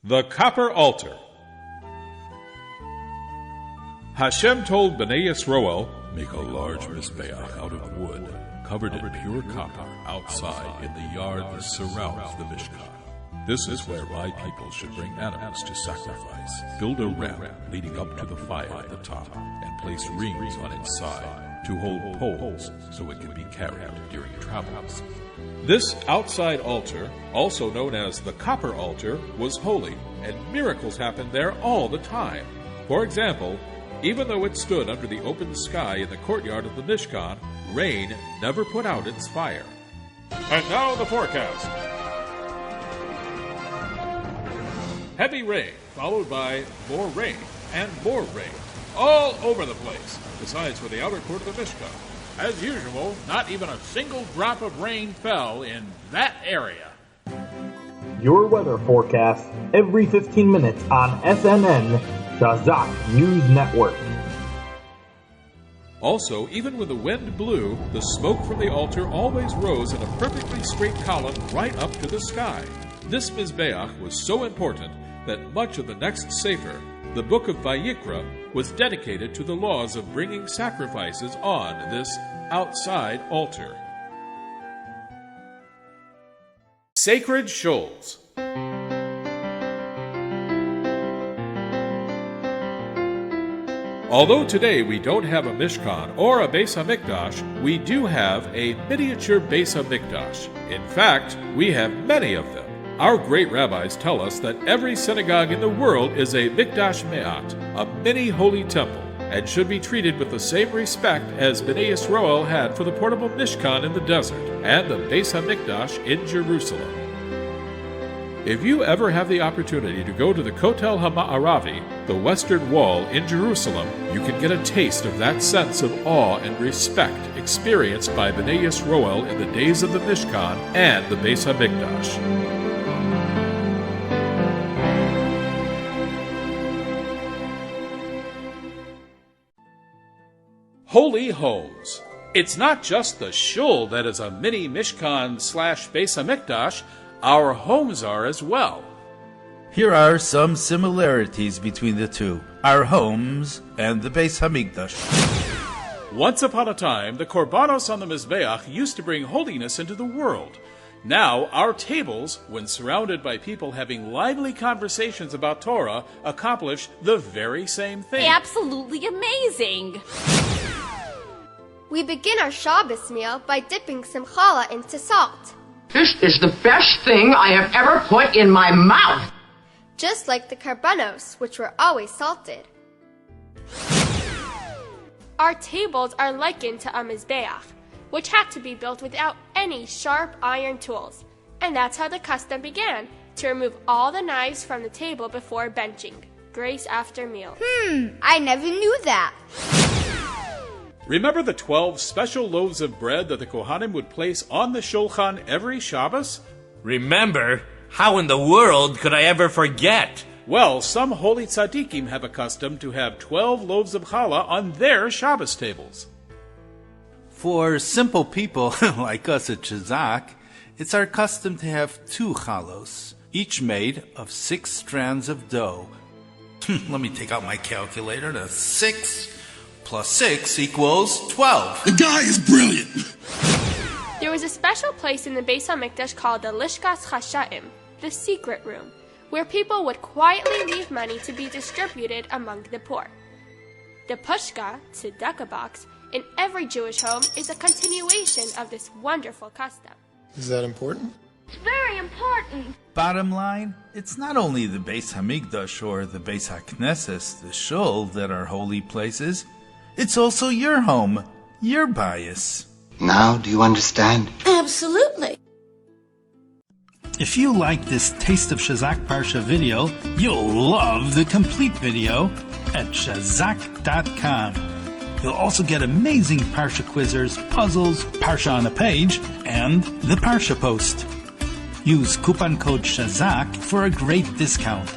The Copper Altar. Hashem told Bnei Yisroel, "Make a large mizbeach out of wood, covered in pure copper, outside in the yard that surrounds the Mishkan. This is where my people should bring animals to sacrifice. Build a ramp leading up to the fire at the top, and place rings on its side to hold poles so it can be carried during travels." This outside altar, also known as the Copper Altar, was holy, and miracles happened there all the time. For example, even though it stood under the open sky in the courtyard of the Mishkan, rain never put out its fire. And now the forecast. Heavy rain, followed by more rain and more rain, all over the place, besides for the outer court of the Mishkan. As usual, not even a single drop of rain fell in that area. Your weather forecast every 15 minutes on SNN, Shazak News Network. Also, even when the wind blew, the smoke from the altar always rose in a perfectly straight column right up to the sky. This Mizbeach was so important that much of the next Sefer, the book of Vayikra, was dedicated to the laws of bringing sacrifices on this outside altar. Sacred Shoals. Although today we don't have a Mishkan or a Beis HaMikdash, we do have a miniature Beis HaMikdash. In fact, we have many of them. Our great rabbis tell us that every synagogue in the world is a Mikdash Me'at, a mini holy temple, and should be treated with the same respect as Bnei Yisroel had for the portable Mishkan in the desert and the Beis HaMikdash in Jerusalem. If you ever have the opportunity to go to the Kotel HaMa'aravi, the Western Wall in Jerusalem, you can get a taste of that sense of awe and respect experienced by Bnei Yisroel in the days of the Mishkan and the Beis HaMikdash. Holy Homes. It's not just the shul that is a mini Mishkan / Beis HaMikdash. Our homes are as well. Here are some similarities between the two, our homes and the Beis HaMikdash. Once upon a time, the korbanos on the Mizbeach used to bring holiness into the world. Now, our tables, when surrounded by people having lively conversations about Torah, accomplish the very same thing. Absolutely amazing! We begin our Shabbos meal by dipping some challah into salt. This is the best thing I have ever put in my mouth! Just like the karbanos, which were always salted. Our tables are likened to a mizbeach, which had to be built without any sharp iron tools. And that's how the custom began, to remove all the knives from the table before benching. Grace after meal. I never knew that. Remember the 12 special loaves of bread that the Kohanim would place on the shulchan every Shabbos? Remember? How in the world could I ever forget? Well, some holy tzaddikim have a custom to have 12 loaves of challah on their Shabbos tables. For simple people like us at Shazak, it's our custom to have 2 chalos, each made of 6 strands of dough. Let me take out my calculator. That's 6 plus 6 equals 12. The guy is brilliant. There was a special place in the Beis HaMikdash called the Lishkas Chashaim, the secret room, where people would quietly leave money to be distributed among the poor. The pushka, tzedakah box, in every Jewish home is a continuation of this wonderful custom. Is that important? It's very important. Bottom line, it's not only the Beis HaMikdash or the Beis HaKnesses, the shul, that are holy places. It's also your home, your bias. Now do you understand? Absolutely. If you like this Taste of Shazak Parsha video, you'll love the complete video at Shazak.com. You'll also get amazing Parsha quizzers, puzzles, Parsha on a page, and the Parsha post. Use coupon code Shazak for a great discount.